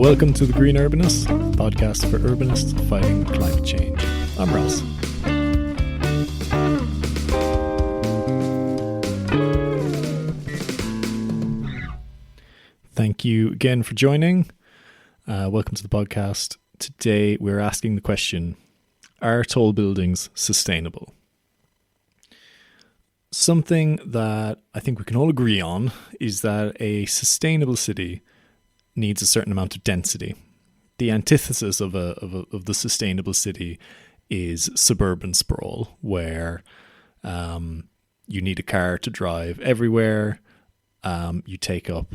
Welcome to the Green Urbanist, podcast for urbanists fighting climate change. I'm Ross. Thank you again for joining. Welcome to the podcast. Today we're asking the question, are tall buildings sustainable? Something that I think we can all agree on is that a sustainable city needs a certain amount of density. The antithesis of the sustainable city is suburban sprawl, where you need a car to drive everywhere. You take up,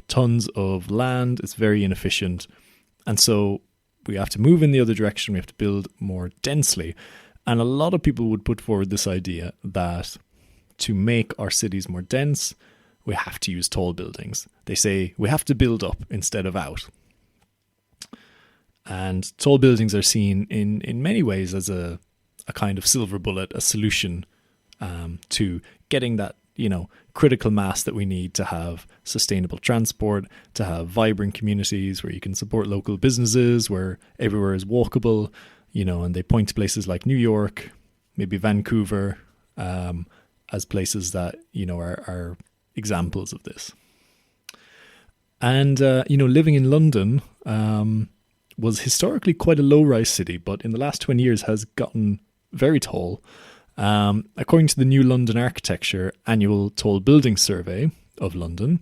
tons of land. It's very inefficient, and so we have to move in the other direction. We have to build more densely, and a lot of people would put forward this idea that to make our cities more dense, we have to use tall buildings. They say we have to build up instead of out. And tall buildings are seen in many ways as a kind of silver bullet, a solution to getting that, critical mass that we need to have sustainable transport, to have vibrant communities where you can support local businesses, where everywhere is walkable, and they point to places like New York, maybe Vancouver, as places that, are examples of this. And, living in London was historically quite a low-rise city, but in the last 20 years has gotten very tall. According to the New London Architecture Annual Tall Building Survey of London,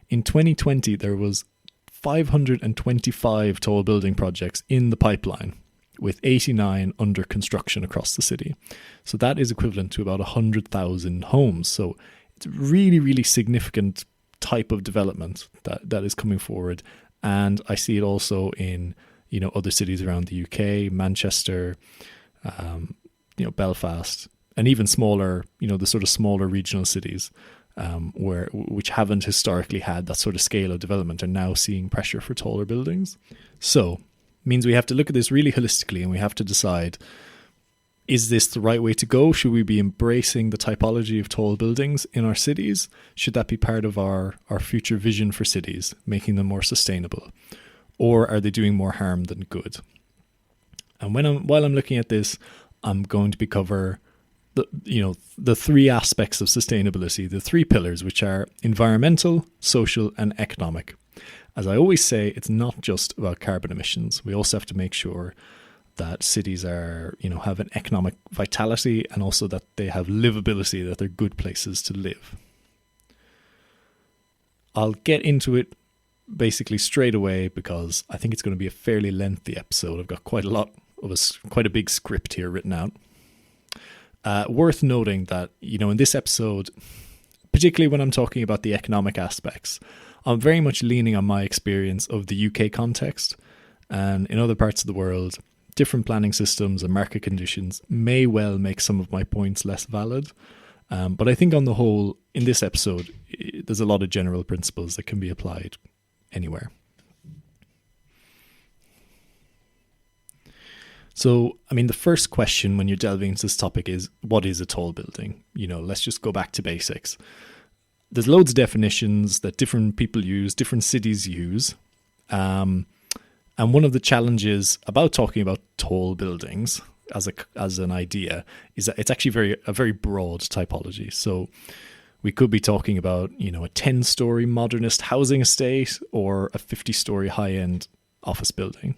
in 2020 there was 525 tall building projects in the pipeline, with 89 under construction across the city. So that is equivalent to about 100,000 homes. So it's a really, really significant type of development that is coming forward. And I see it also in, other cities around the UK, Manchester, Belfast, and even smaller, the sort of smaller regional cities which haven't historically had that sort of scale of development are now seeing pressure for taller buildings. So means we have to look at this really holistically, and we have to decide, is this the right way to go? Should we be embracing the typology of tall buildings in our cities? Should that be part of our future vision for cities, making them more sustainable? Or are they doing more harm than good? And while I'm looking at this, I'm going to cover the three aspects of sustainability, the three pillars, which are environmental, social, and economic. As I always say, it's not just about carbon emissions. We also have to make sure that cities are, have an economic vitality, and also that they have livability, that they're good places to live. I'll get into it basically straight away because I think it's going to be a fairly lengthy episode. I've got quite a big script here written out. Worth noting that, in this episode, particularly when I'm talking about the economic aspects, I'm very much leaning on my experience of the UK context, and in other parts of the world, different planning systems and market conditions may well make some of my points less valid. But I think on the whole, in this episode, there's a lot of general principles that can be applied anywhere. So, the first question when you're delving into this topic is, what is a tall building? Let's just go back to basics. There's loads of definitions that different people use, different cities use. And one of the challenges about talking about tall buildings as an idea is that it's actually a very broad typology. So we could be talking about, a 10-story modernist housing estate or a 50-story high-end office building.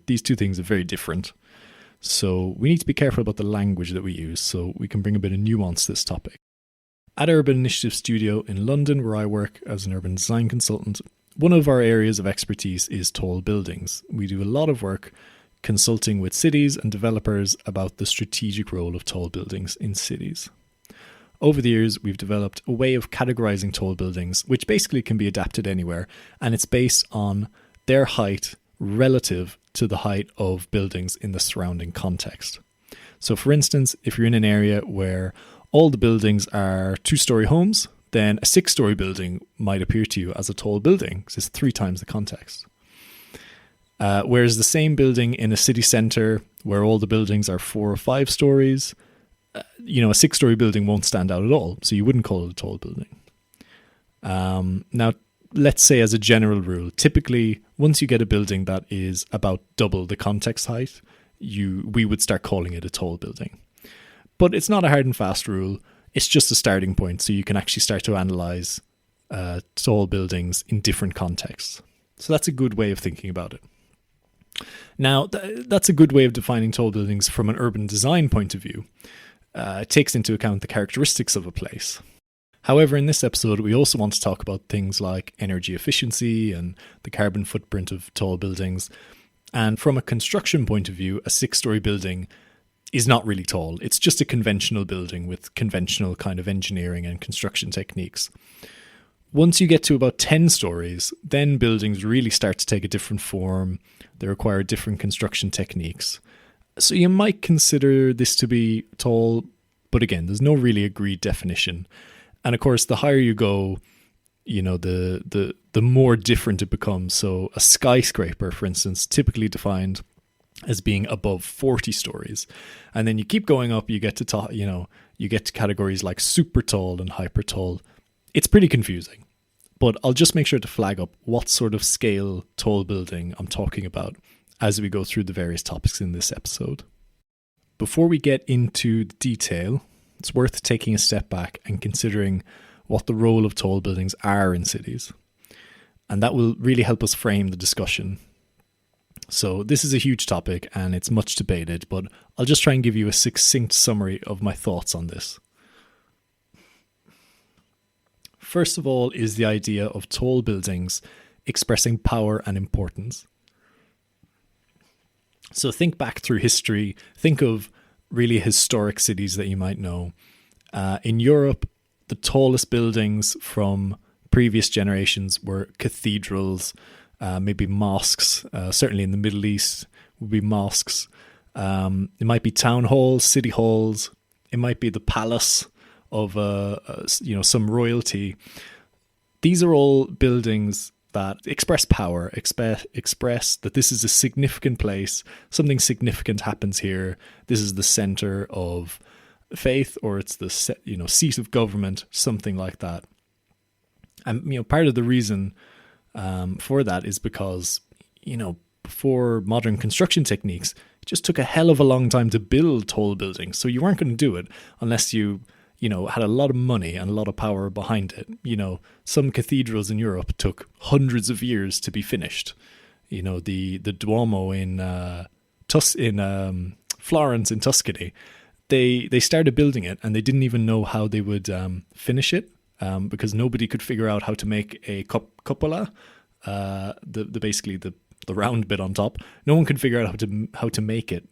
These two things are very different. So we need to be careful about the language that we use so we can bring a bit of nuance to this topic. At Urban Initiative Studio in London, where I work as an urban design consultant, one of our areas of expertise is tall buildings. We do a lot of work consulting with cities and developers about the strategic role of tall buildings in cities. Over the years, we've developed a way of categorizing tall buildings, which basically can be adapted anywhere, and it's based on their height relative to the height of buildings in the surrounding context. So for instance, if you're in an area where all the buildings are 2-story homes, then a 6-story building might appear to you as a tall building because it's 3 times the context. Whereas the same building in a city centre where all the buildings are 4 or 5 stories, a 6-story building won't stand out at all. So you wouldn't call it a tall building. Now, let's say as a general rule, typically once you get a building that is about double the context height, we would start calling it a tall building. But it's not a hard and fast rule. It's just a starting point, so you can actually start to analyze tall buildings in different contexts. So that's a good way of thinking about it. Now, that's a good way of defining tall buildings from an urban design point of view. It takes into account the characteristics of a place. However, in this episode, we also want to talk about things like energy efficiency and the carbon footprint of tall buildings. And from a construction point of view, a 6-story building is not really tall. It's just a conventional building with conventional kind of engineering and construction techniques. Once you get to about 10 stories, then buildings really start to take a different form. They require different construction techniques. So you might consider this to be tall, but again, there's no really agreed definition. And of course, the higher you go, the more different it becomes. So a skyscraper, for instance, typically defined as being above 40 stories. And then you keep going up, you get to categories like super tall and hyper tall. It's pretty confusing, but I'll just make sure to flag up what sort of scale tall building I'm talking about as we go through the various topics in this episode. Before we get into the detail, it's worth taking a step back and considering what the role of tall buildings are in cities. And that will really help us frame the discussion. So this is a huge topic and it's much debated, but I'll just try and give you a succinct summary of my thoughts on this. First of all is the idea of tall buildings expressing power and importance. So think back through history, think of really historic cities that you might know. In Europe, the tallest buildings from previous generations were cathedrals, maybe mosques. Certainly in the Middle East would be mosques. It might be town halls, city halls. It might be the palace of some royalty. These are all buildings that express power, express that this is a significant place, something significant happens here. This is the center of faith, or it's the seat of government, something like that. And part of the reason for that is because before modern construction techniques, it just took a hell of a long time to build tall buildings. So you weren't going to do it unless you had a lot of money and a lot of power behind it. Some cathedrals in Europe took hundreds of years to be finished. The Duomo in Florence in Tuscany, they started building it and they didn't even know how they would finish it because nobody could figure out how to make a cupola, basically the round bit on top. No one could figure out how to make it.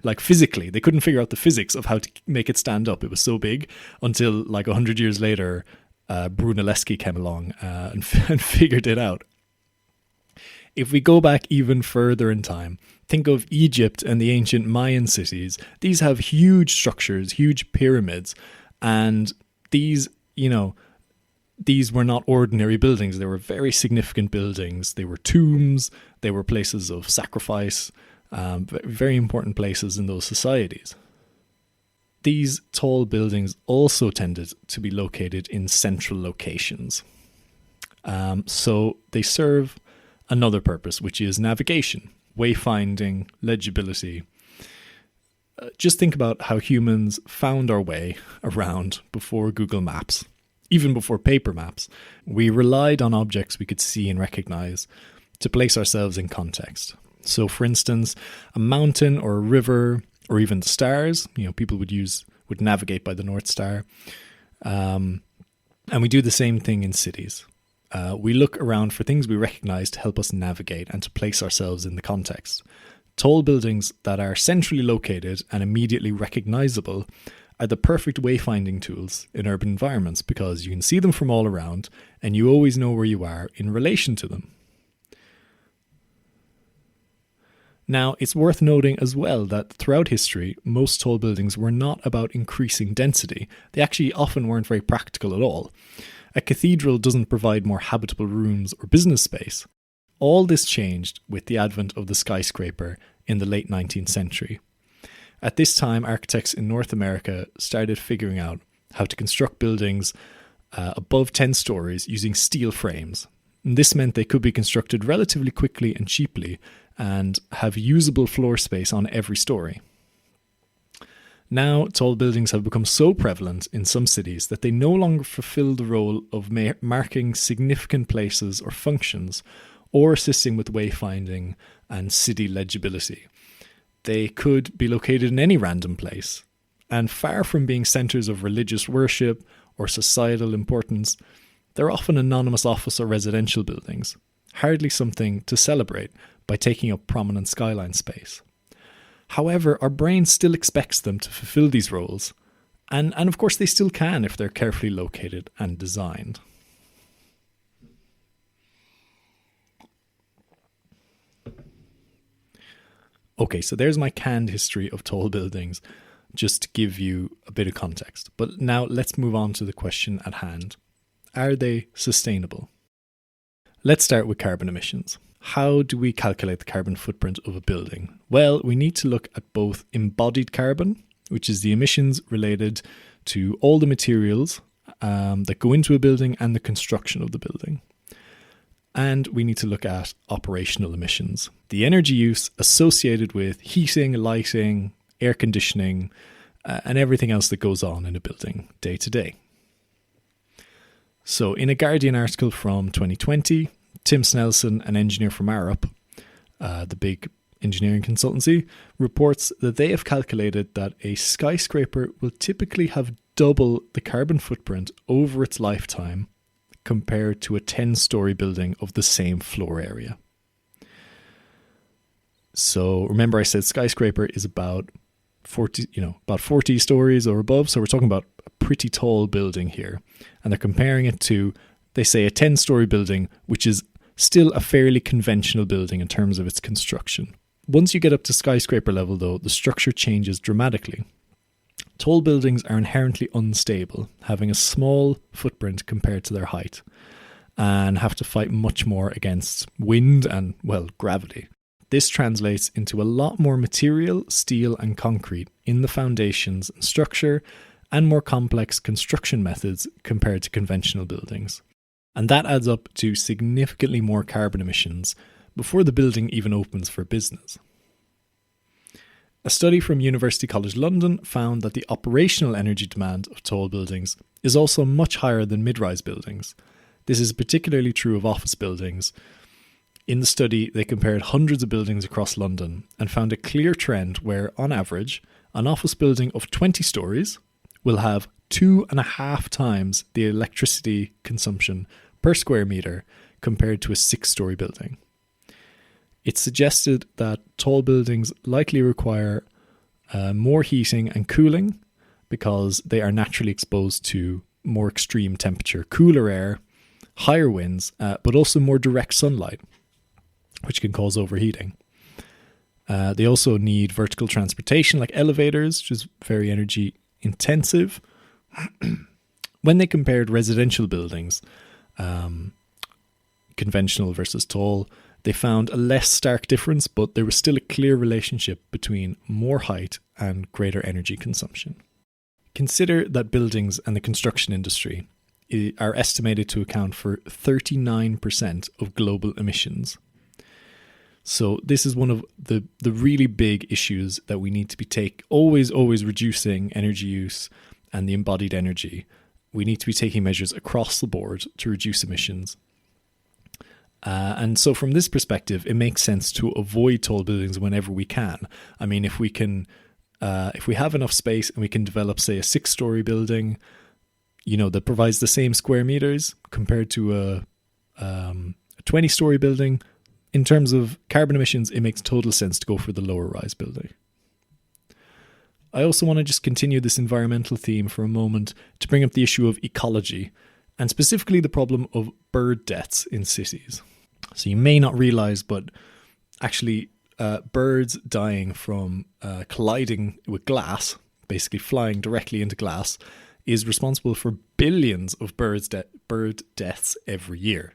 Like physically, they couldn't figure out the physics of how to make it stand up. It was so big until like 100 years later, Brunelleschi came along and figured it out. If we go back even further in time, think of Egypt and the ancient Mayan cities. These have huge structures, huge pyramids, and these were not ordinary buildings. They were very significant buildings. They were tombs. They were places of sacrifice. Very important places in those societies. These tall buildings also tended to be located in central locations. So they serve another purpose, which is navigation, wayfinding, legibility. Just think about how humans found our way around before Google Maps, even before paper maps. We relied on objects we could see and recognize to place ourselves in context. So, for instance, a mountain or a river or even the stars, people would navigate by the North Star. And we do the same thing in cities. We look around for things we recognize to help us navigate and to place ourselves in the context. Tall buildings that are centrally located and immediately recognizable are the perfect wayfinding tools in urban environments because you can see them from all around and you always know where you are in relation to them. Now, it's worth noting as well that throughout history, most tall buildings were not about increasing density. They actually often weren't very practical at all. A cathedral doesn't provide more habitable rooms or business space. All this changed with the advent of the skyscraper in the late 19th century. At this time, architects in North America started figuring out how to construct buildings above 10 stories using steel frames. And this meant they could be constructed relatively quickly and cheaply and have usable floor space on every story. Now, tall buildings have become so prevalent in some cities that they no longer fulfill the role of marking significant places or functions or assisting with wayfinding and city legibility. They could be located in any random place, and far from being centres of religious worship or societal importance, they're often anonymous office or residential buildings, hardly something to celebrate by taking up prominent skyline space. However, our brain still expects them to fulfill these roles, and of course they still can if they're carefully located and designed. Okay, so there's my canned history of tall buildings, just to give you a bit of context. But now let's move on to the question at hand. Are they sustainable? Let's start with carbon emissions. How do we calculate the carbon footprint of a building? Well, we need to look at both embodied carbon, which is the emissions related to all the materials that go into a building and the construction of the building. And we need to look at operational emissions, the energy use associated with heating, lighting, air conditioning, and everything else that goes on in a building day to day. So in a Guardian article from 2020, Tim Snelson, an engineer from Arup, the big engineering consultancy, reports that they have calculated that a skyscraper will typically have double the carbon footprint over its lifetime compared to a 10-story building of the same floor area. So remember I said skyscraper is about 40 stories or above, so we're talking about a pretty tall building here. And they're comparing it to, they say, a 10-story building, which is still a fairly conventional building in terms of its construction. Once you get up to skyscraper level, though, the structure changes dramatically. Tall buildings are inherently unstable, having a small footprint compared to their height, and have to fight much more against wind and, well, gravity. This translates into a lot more material, steel and concrete in the foundations and structure, and more complex construction methods compared to conventional buildings. And that adds up to significantly more carbon emissions before the building even opens for business. A study from University College London found that the operational energy demand of tall buildings is also much higher than mid-rise buildings. This is particularly true of office buildings. In the study, they compared hundreds of buildings across London and found a clear trend where, on average, an office building of 20 stories will have 2.5 times the electricity consumption per square metre compared to a 6-story building. It suggested that tall buildings likely require more heating and cooling because they are naturally exposed to more extreme temperature, cooler air, higher winds, but also more direct sunlight, which can cause overheating. They also need vertical transportation like elevators, which is very energy intensive. When they compared residential buildings, conventional versus tall, they found a less stark difference, but there was still a clear relationship between more height and greater energy consumption. Consider that buildings and the construction industry are estimated to account for 39% of global emissions. So this is one of the really big issues that we need to be always reducing energy use and the embodied energy. We need to be taking measures across the board to reduce emissions. And so from this perspective, it makes sense to avoid tall buildings whenever we can. I mean, if we have enough space and we can develop, say, a 6-story building, that provides the same square meters compared to a 20-story building, in terms of carbon emissions, it makes total sense to go for the lower rise building. I also want to just continue this environmental theme for a moment to bring up the issue of ecology, and specifically the problem of bird deaths in cities. So you may not realise, but actually birds dying from colliding with glass, basically flying directly into glass, is responsible for billions of bird deaths every year.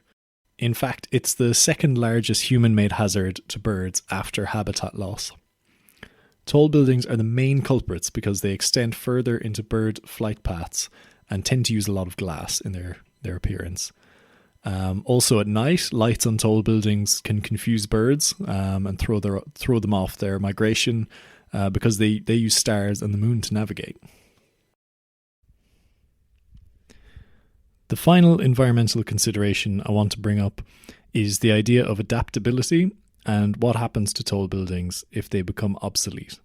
In fact, it's the second largest human-made hazard to birds after habitat loss. Tall buildings are the main culprits because they extend further into bird flight paths and tend to use a lot of glass in their appearance. Also at night, lights on tall buildings can confuse birds and throw them off their migration because they use stars and the moon to navigate. The final environmental consideration I want to bring up is the idea of adaptability and what happens to tall buildings if they become obsolete.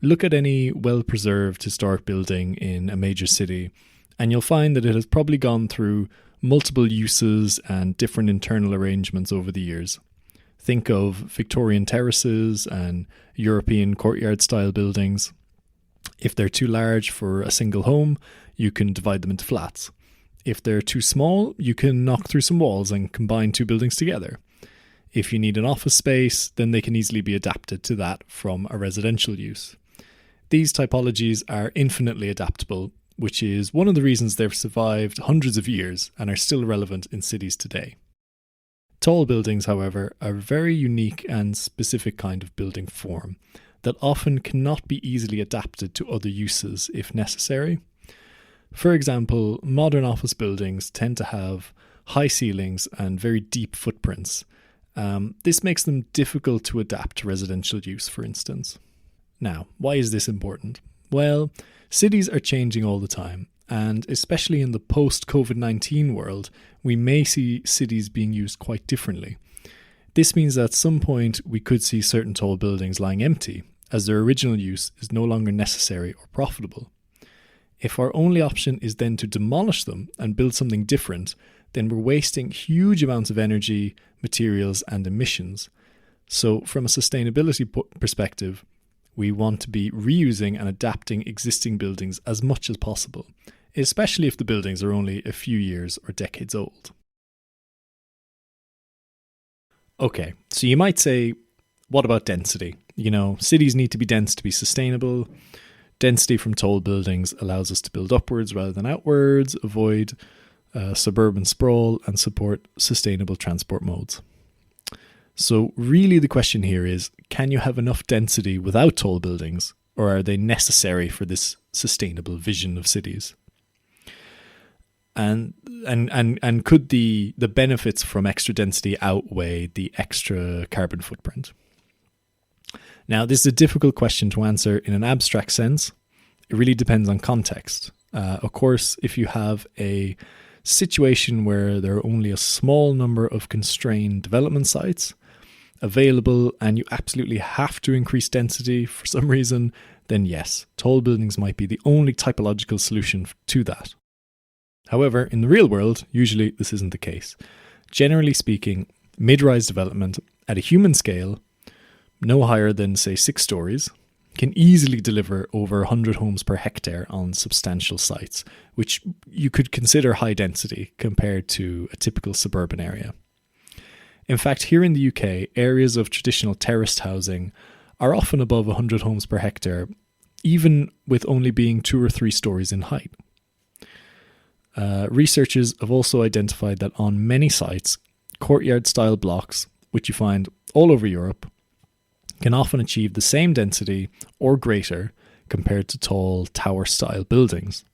Look at any well-preserved historic building in a major city, and you'll find that it has probably gone through multiple uses and different internal arrangements over the years. Think of Victorian terraces and European courtyard-style buildings. If they're too large for a single home, you can divide them into flats. If they're too small, you can knock through some walls and combine two buildings together. If you need an office space, then they can easily be adapted to that from a residential use. These typologies are infinitely adaptable, which is one of the reasons they've survived hundreds of years and are still relevant in cities today. Tall buildings, however, are a very unique and specific kind of building form that often cannot be easily adapted to other uses if necessary. For example, modern office buildings tend to have high ceilings and very deep footprints. This makes them difficult to adapt to residential use, for instance. Now, why is this important? Well, cities are changing all the time, and especially in the post-COVID-19 world, we may see cities being used quite differently. This means that at some point we could see certain tall buildings lying empty, as their original use is no longer necessary or profitable. If our only option is then to demolish them and build something different, then we're wasting huge amounts of energy, materials, and emissions. So from a sustainability perspective, we want to be reusing and adapting existing buildings as much as possible, especially if the buildings are only a few years or decades old. Okay, so you might say, what about density? Cities need to be dense to be sustainable. Density from tall buildings allows us to build upwards rather than outwards, avoid suburban sprawl, and support sustainable transport modes. So really the question here is, can you have enough density without tall buildings, or are they necessary for this sustainable vision of cities? And could the benefits from extra density outweigh the extra carbon footprint? Now, this is a difficult question to answer in an abstract sense. It really depends on context. Of course, if you have a situation where there are only a small number of constrained development sites available and you absolutely have to increase density for some reason, then yes, tall buildings might be the only typological solution to that. However, in the real world, usually this isn't the case. Generally speaking, mid-rise development at a human scale, no higher than, say, 6 stories, can easily deliver over 100 homes per hectare on substantial sites, which you could consider high density compared to a typical suburban area. In fact, here in the UK, areas of traditional terraced housing are often above 100 homes per hectare, even with only being 2 or 3 stories in height. Researchers have also identified that on many sites, courtyard-style blocks, which you find all over Europe, can often achieve the same density or greater compared to tall tower-style buildings.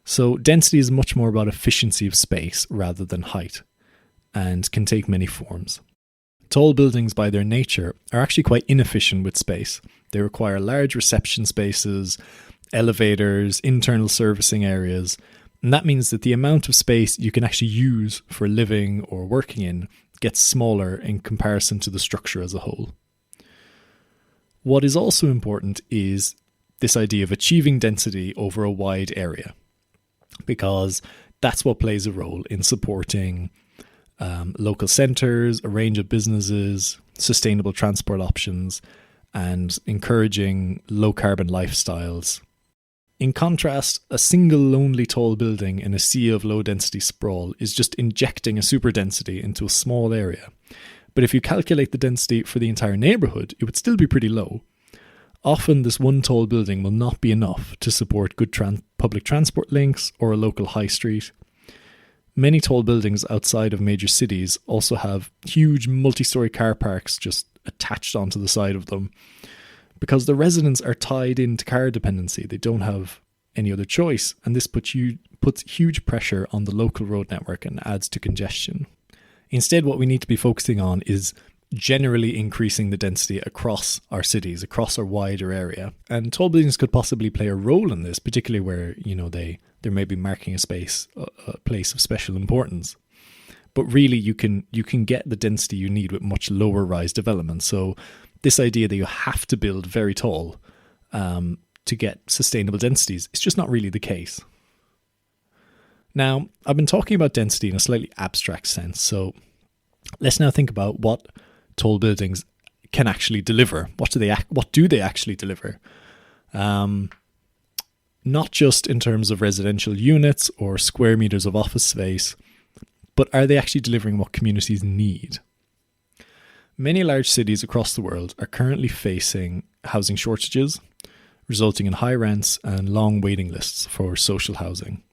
So density is much more about efficiency of space rather than height, and can take many forms. Tall buildings by their nature are actually quite inefficient with space. They require large reception spaces, elevators, internal servicing areas, and that means that the amount of space you can actually use for living or working in gets smaller in comparison to the structure as a whole. What is also important is this idea of achieving density over a wide area, because that's what plays a role in supporting local centres, a range of businesses, sustainable transport options, and encouraging low-carbon lifestyles. In contrast, a single lonely tall building in a sea of low-density sprawl is just injecting a superdensity into a small area. But if you calculate the density for the entire neighbourhood, it would still be pretty low. Often this one tall building will not be enough to support good public transport links or a local high street. Many tall buildings outside of major cities also have huge multi-storey car parks just attached onto the side of them, because the residents are tied into car dependency. They don't have any other choice, and this puts huge pressure on the local road network and adds to congestion. Instead, what we need to be focusing on is generally increasing the density across our cities, across our wider area. And tall buildings could possibly play a role in this, particularly where, they're maybe marking a place of special importance. But really, you can get the density you need with much lower rise development. So this idea that you have to build very tall to get sustainable densities is just not really the case. Now, I've been talking about density in a slightly abstract sense. So let's now think about what tall buildings can actually deliver. What do they actually deliver? Not just in terms of residential units or square meters of office space, but are they actually delivering what communities need? Many large cities across the world are currently facing housing shortages, resulting in high rents and long waiting lists for social housing.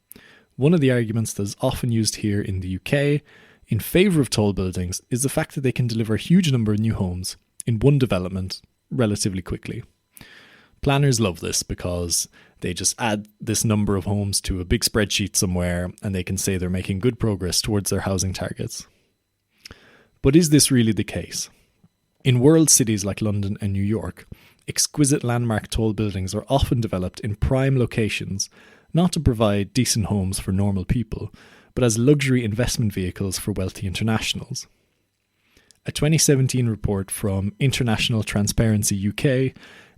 One of the arguments that is often used here in the UK in favour of tall buildings is the fact that they can deliver a huge number of new homes in one development relatively quickly. Planners love this because they just add this number of homes to a big spreadsheet somewhere and they can say they're making good progress towards their housing targets. But is this really the case? In world cities like London and New York, exquisite landmark tall buildings are often developed in prime locations, not to provide decent homes for normal people, but as luxury investment vehicles for wealthy internationals. A 2017 report from International Transparency UK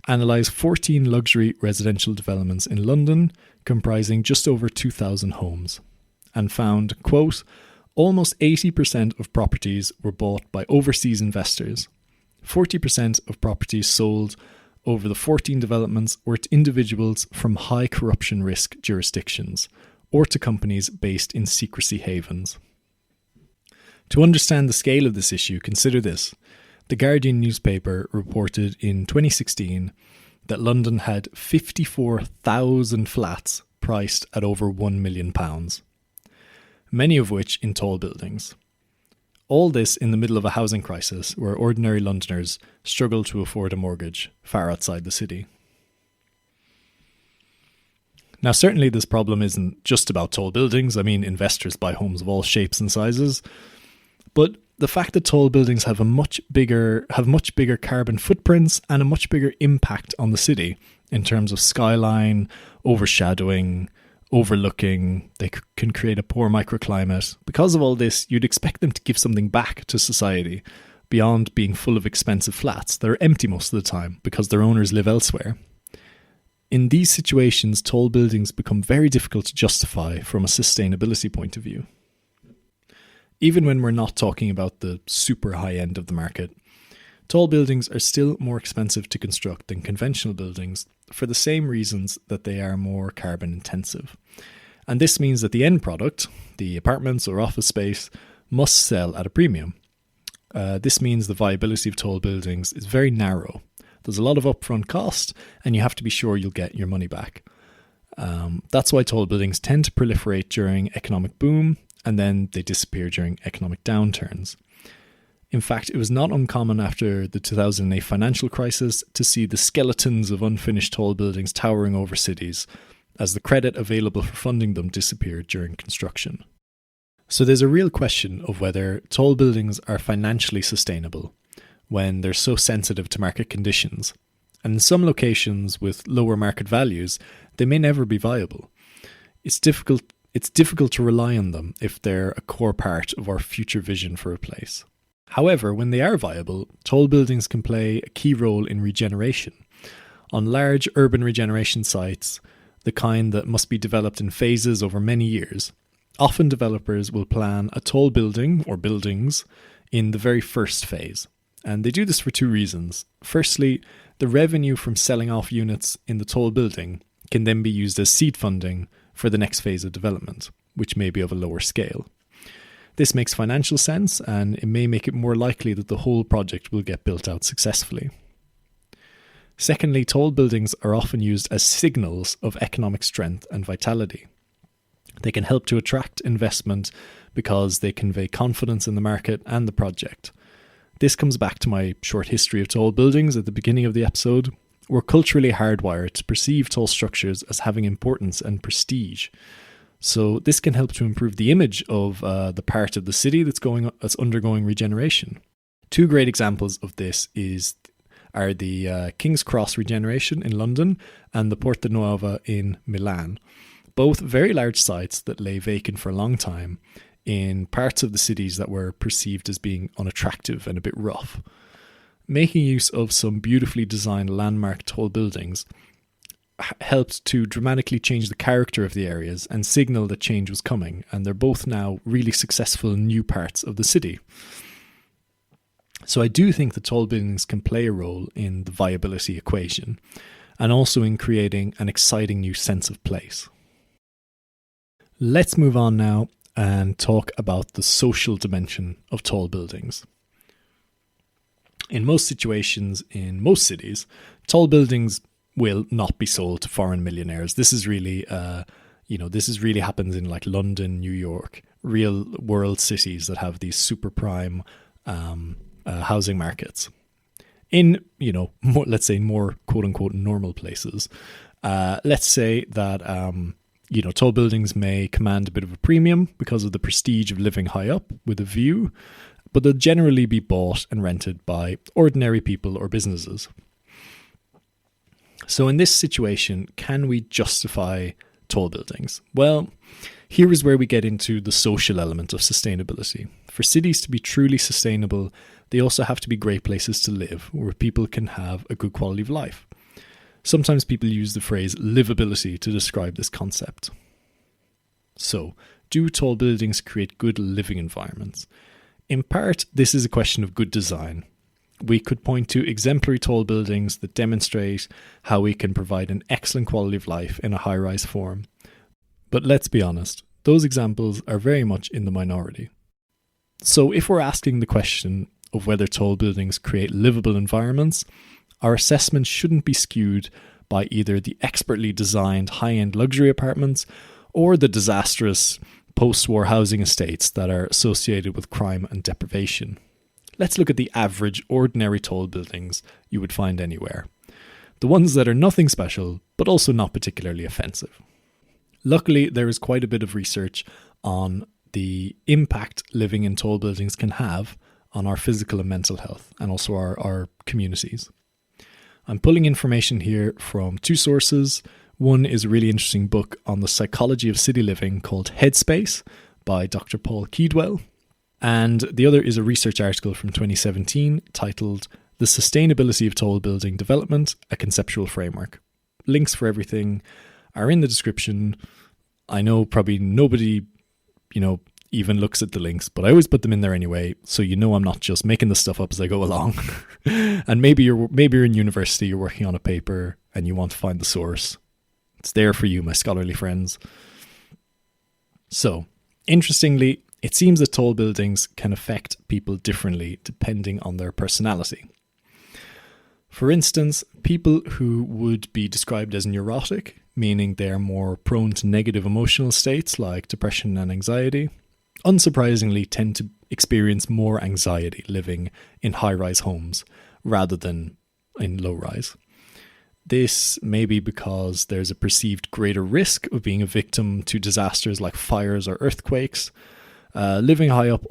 analysed 14 luxury residential developments in London, comprising just over 2,000 homes, and found, quote, almost 80% of properties were bought by overseas investors. 40% of properties sold over the 14 developments were to individuals from high corruption risk jurisdictions, or to companies based in secrecy havens. To understand the scale of this issue, consider this. The Guardian newspaper reported in 2016 that London had 54,000 flats priced at over £1 million, many of which in tall buildings. All this in the middle of a housing crisis where ordinary Londoners struggle to afford a mortgage far outside the city. Now, certainly this problem isn't just about tall buildings. I mean, investors buy homes of all shapes and sizes. But the fact that tall buildings have much bigger carbon footprints and a much bigger impact on the city in terms of skyline, overshadowing, overlooking, they can create a poor microclimate. Because of all this, you'd expect them to give something back to society beyond being full of expensive flats that are empty most of the time because their owners live elsewhere. In these situations, tall buildings become very difficult to justify from a sustainability point of view. Even when we're not talking about the super high end of the market, tall buildings are still more expensive to construct than conventional buildings for the same reasons that they are more carbon intensive. And this means that the end product, the apartments or office space, must sell at a premium. This means the viability of tall buildings is very narrow. There's a lot of upfront cost, and you have to be sure you'll get your money back. That's why tall buildings tend to proliferate during economic boom, and then they disappear during economic downturns. In fact, it was not uncommon after the 2008 financial crisis to see the skeletons of unfinished tall buildings towering over cities, as the credit available for funding them disappeared during construction. So there's a real question of whether tall buildings are financially sustainable when they're so sensitive to market conditions. And in some locations with lower market values, they may never be viable. It's difficult to rely on them if they're a core part of our future vision for a place. However, when they are viable, tall buildings can play a key role in regeneration. On large urban regeneration sites, the kind that must be developed in phases over many years, often developers will plan a tall building or buildings in the very first phase. And they do this for two reasons. Firstly, the revenue from selling off units in the tall building can then be used as seed funding for the next phase of development, which may be of a lower scale. This makes financial sense, and it may make it more likely that the whole project will get built out successfully. Secondly, tall buildings are often used as signals of economic strength and vitality. They can help to attract investment because they convey confidence in the market and the project. This comes back to my short history of tall buildings at the beginning of the episode, we're culturally hardwired to perceive tall structures as having importance and prestige. So this can help to improve the image of the part of the city that's undergoing regeneration. Two great examples of this are the King's Cross regeneration in London and the Porta Nuova in Milan. Both very large sites that lay vacant for a long time in parts of the cities that were perceived as being unattractive and a bit rough. Making use of some beautifully designed landmark tall buildings helped to dramatically change the character of the areas and signal that change was coming, and they're both now really successful new parts of the city. So I do think that tall buildings can play a role in the viability equation and also in creating an exciting new sense of place. Let's move on now and talk about the social dimension of tall buildings. In most situations, in most cities, tall buildings will not be sold to foreign millionaires. This is really, happens in like London, New York, real world cities that have these super prime housing markets. In, let's say more quote unquote normal places, let's say that, tall buildings may command a bit of a premium because of the prestige of living high up with a view, but they'll generally be bought and rented by ordinary people or businesses. So in this situation, can we justify tall buildings? Well, here is where we get into the social element of sustainability. For cities to be truly sustainable, they also have to be great places to live, where people can have a good quality of life. Sometimes people use the phrase livability to describe this concept. So, do tall buildings create good living environments? In part, this is a question of good design. We could point to exemplary tall buildings that demonstrate how we can provide an excellent quality of life in a high-rise form. But let's be honest, those examples are very much in the minority. So if we're asking the question of whether tall buildings create livable environments, our assessment shouldn't be skewed by either the expertly designed high-end luxury apartments or the disastrous post-war housing estates that are associated with crime and deprivation. Let's look at the average, ordinary tall buildings you would find anywhere. The ones that are nothing special, but also not particularly offensive. Luckily, there is quite a bit of research on the impact living in tall buildings can have on our physical and mental health, and also our communities. I'm pulling information here from two sources. One is a really interesting book on the psychology of city living called Headspace by Dr. Paul Keedwell. And the other is a research article from 2017 titled The Sustainability of Tall Building Development, a Conceptual Framework. Links for everything are in the description. I know probably nobody, even looks at the links, but I always put them in there anyway, so I'm not just making this stuff up as I go along. And maybe you're in university, you're working on a paper, and you want to find the source. It's there for you, my scholarly friends. So, interestingly, it seems that tall buildings can affect people differently depending on their personality. For instance, people who would be described as neurotic, meaning they're more prone to negative emotional states like depression and anxiety, unsurprisingly tend to experience more anxiety living in high-rise homes rather than in low-rise. This may be because there's a perceived greater risk of being a victim to disasters like fires or earthquakes. Living high up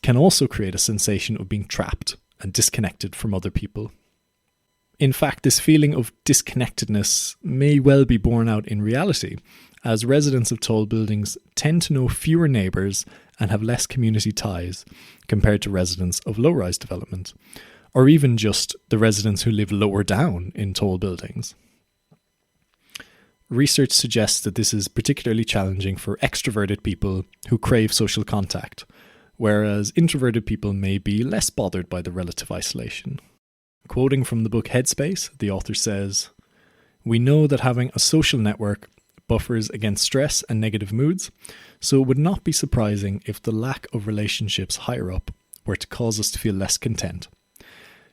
can also create a sensation of being trapped and disconnected from other people. In fact, this feeling of disconnectedness may well be borne out in reality, as residents of tall buildings tend to know fewer neighbours and have less community ties compared to residents of low-rise development, or even just the residents who live lower down in tall buildings. Research suggests that this is particularly challenging for extroverted people who crave social contact, whereas introverted people may be less bothered by the relative isolation. Quoting from the book Headspace, the author says, "We know that having a social network buffers against stress and negative moods, so it would not be surprising if the lack of relationships higher up were to cause us to feel less content.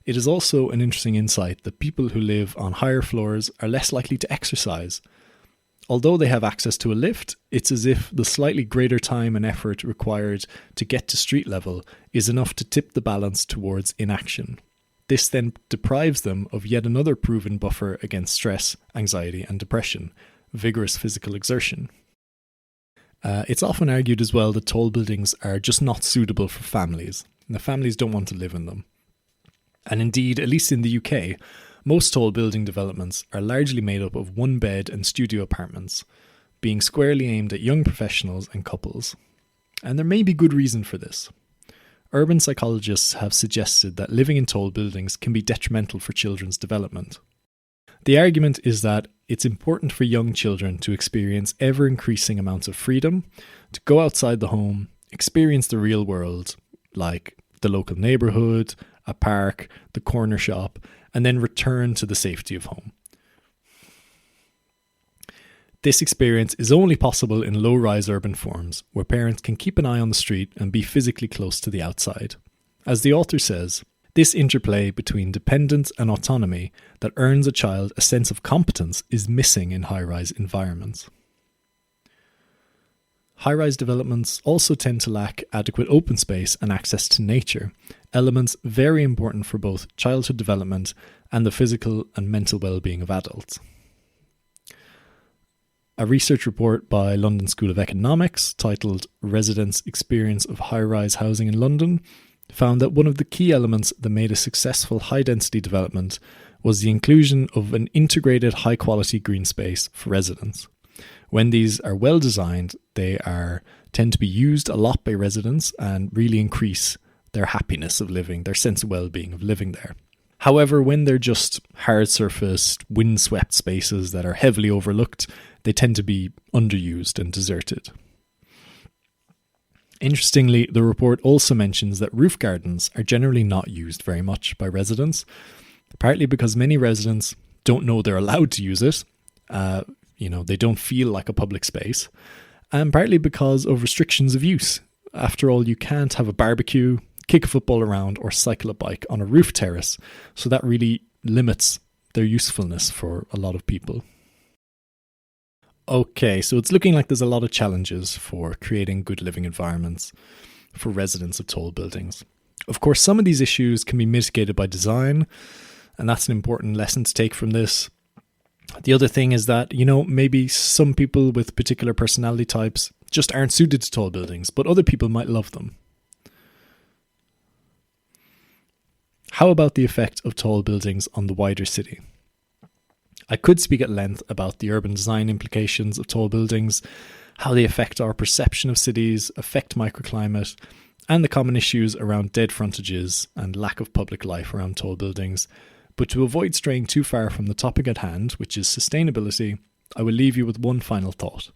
It is also an interesting insight that people who live on higher floors are less likely to exercise. Although they have access to a lift, it's as if the slightly greater time and effort required to get to street level is enough to tip the balance towards inaction. This then deprives them of yet another proven buffer against stress, anxiety, and depression: vigorous physical exertion. It's often argued as well that tall buildings are just not suitable for families, and the families don't want to live in them. And indeed, at least in the UK, most tall building developments are largely made up of one-bed and studio apartments, being squarely aimed at young professionals and couples. And there may be good reason for this. Urban psychologists have suggested that living in tall buildings can be detrimental for children's development. The argument is that it's important for young children to experience ever-increasing amounts of freedom, to go outside the home, experience the real world, like the local neighbourhood, a park, the corner shop, and then return to the safety of home. This experience is only possible in low-rise urban forms, where parents can keep an eye on the street and be physically close to the outside. As the author says, this interplay between dependence and autonomy that earns a child a sense of competence is missing in high-rise environments. High-rise developments also tend to lack adequate open space and access to nature, elements very important for both childhood development and the physical and mental well-being of adults. A research report by London School of Economics, titled "Residents' Experience of High-Rise Housing in London," found that one of the key elements that made a successful high-density development was the inclusion of an integrated high-quality green space for residents. When these are well designed, they tend to be used a lot by residents and really increase their happiness of living, their sense of well-being of living there. However, when they're just hard-surfaced, wind-swept spaces that are heavily overlooked, they tend to be underused and deserted. Interestingly, the report also mentions that roof gardens are generally not used very much by residents, partly because many residents don't know they're allowed to use it. They don't feel like a public space, and partly because of restrictions of use. After all, you can't have a barbecue, kick a football around, or cycle a bike on a roof terrace, so that really limits their usefulness for a lot of people. Okay, so it's looking like there's a lot of challenges for creating good living environments for residents of tall buildings. Of course, some of these issues can be mitigated by design, and that's an important lesson to take from this. The other thing is that, maybe some people with particular personality types just aren't suited to tall buildings, but other people might love them. How about the effect of tall buildings on the wider city? I could speak at length about the urban design implications of tall buildings, how they affect our perception of cities, affect microclimate, and the common issues around dead frontages and lack of public life around tall buildings. But to avoid straying too far from the topic at hand, which is sustainability, I will leave you with one final thought.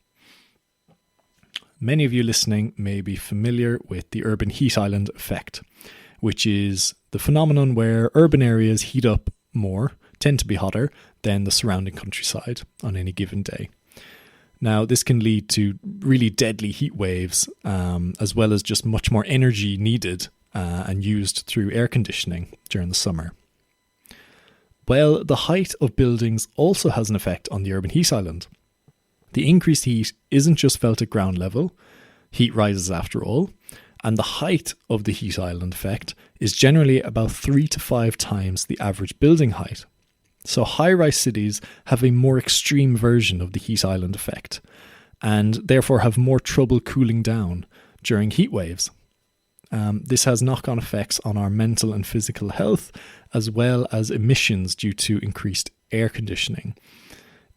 Many of you listening may be familiar with the urban heat island effect, which is the phenomenon where urban areas heat up more, tend to be hotter than the surrounding countryside on any given day. Now, this can lead to really deadly heat waves, as well as just much more energy needed and used through air conditioning during the summer. Well, the height of buildings also has an effect on the urban heat island. The increased heat isn't just felt at ground level. Heat rises after all. And the height of the heat island effect is generally about 3 to 5 times the average building height. So high-rise cities have a more extreme version of the heat island effect, and therefore have more trouble cooling down during heat waves. This has knock-on effects on our mental and physical health, as well as emissions due to increased air conditioning.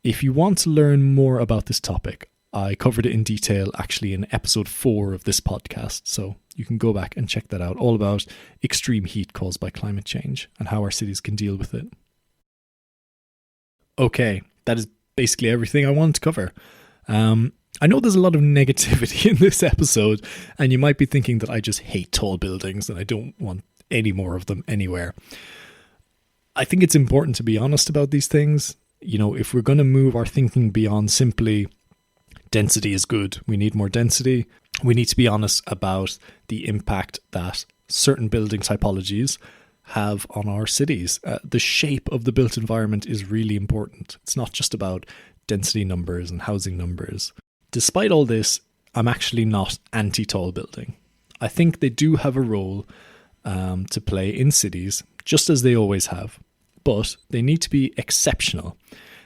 If you want to learn more about this topic, I covered it in detail actually in episode 4 of this podcast, so you can go back and check that out, all about extreme heat caused by climate change and how our cities can deal with it. Okay, that is basically everything I wanted to cover. I know there's a lot of negativity in this episode, and you might be thinking that I just hate tall buildings and I don't want any more of them anywhere. I think it's important to be honest about these things. If we're going to move our thinking beyond simply density is good, we need more density, we need to be honest about the impact that certain building typologies have on our cities. The shape of the built environment is really important. It's not just about density numbers and housing numbers. Despite all this, I'm actually not anti-tall building. I think they do have a role to play in cities just as they always have. But they need to be exceptional,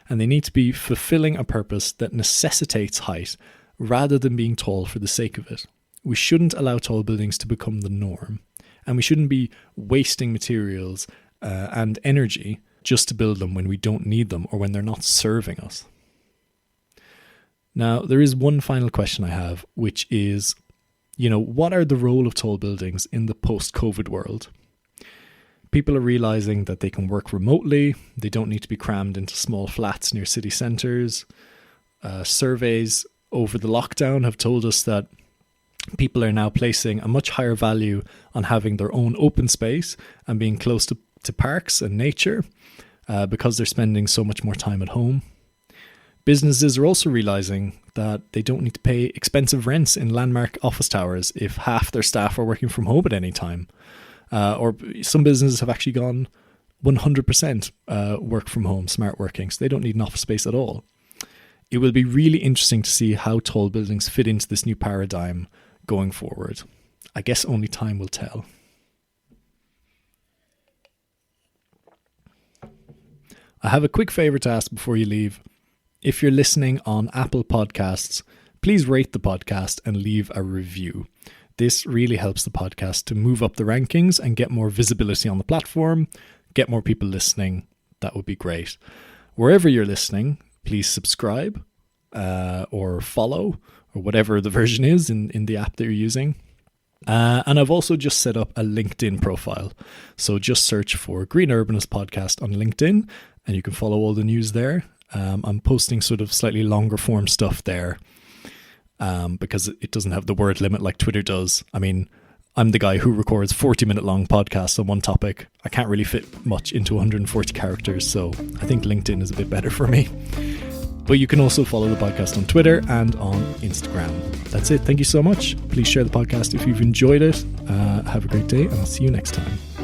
and they need to be fulfilling a purpose that necessitates height rather than being tall for the sake of it. We shouldn't allow tall buildings to become the norm, and we shouldn't be wasting materials and energy just to build them when we don't need them or when they're not serving us. Now, there is one final question I have, which is, what are the role of tall buildings in the post-COVID world? People are realizing that they can work remotely. They don't need to be crammed into small flats near city centres. Surveys over the lockdown have told us that people are now placing a much higher value on having their own open space and being close to parks and nature because they're spending so much more time at home. Businesses are also realizing that they don't need to pay expensive rents in landmark office towers if half their staff are working from home at any time. Or some businesses have actually gone 100% work from home, smart working, so they don't need an office space at all. It will be really interesting to see how tall buildings fit into this new paradigm going forward. I guess only time will tell. I have a quick favour to ask before you leave. If you're listening on Apple Podcasts, please rate the podcast and leave a review. This really helps the podcast to move up the rankings and get more visibility on the platform, get more people listening. That would be great. Wherever you're listening, please subscribe or follow or whatever the version is in the app that you're using. And I've also just set up a LinkedIn profile. So just search for Green Urbanist podcast on LinkedIn and you can follow all the news there. I'm posting sort of slightly longer form stuff there because it doesn't have the word limit like Twitter does. I mean, I'm the guy who records 40-minute long podcasts on one topic. I can't really fit much into 140 characters, so I think LinkedIn is a bit better for me. But you can also follow the podcast on Twitter and on Instagram. That's it. Thank you so much. Please share the podcast if you've enjoyed it. Have a great day, and I'll see you next time.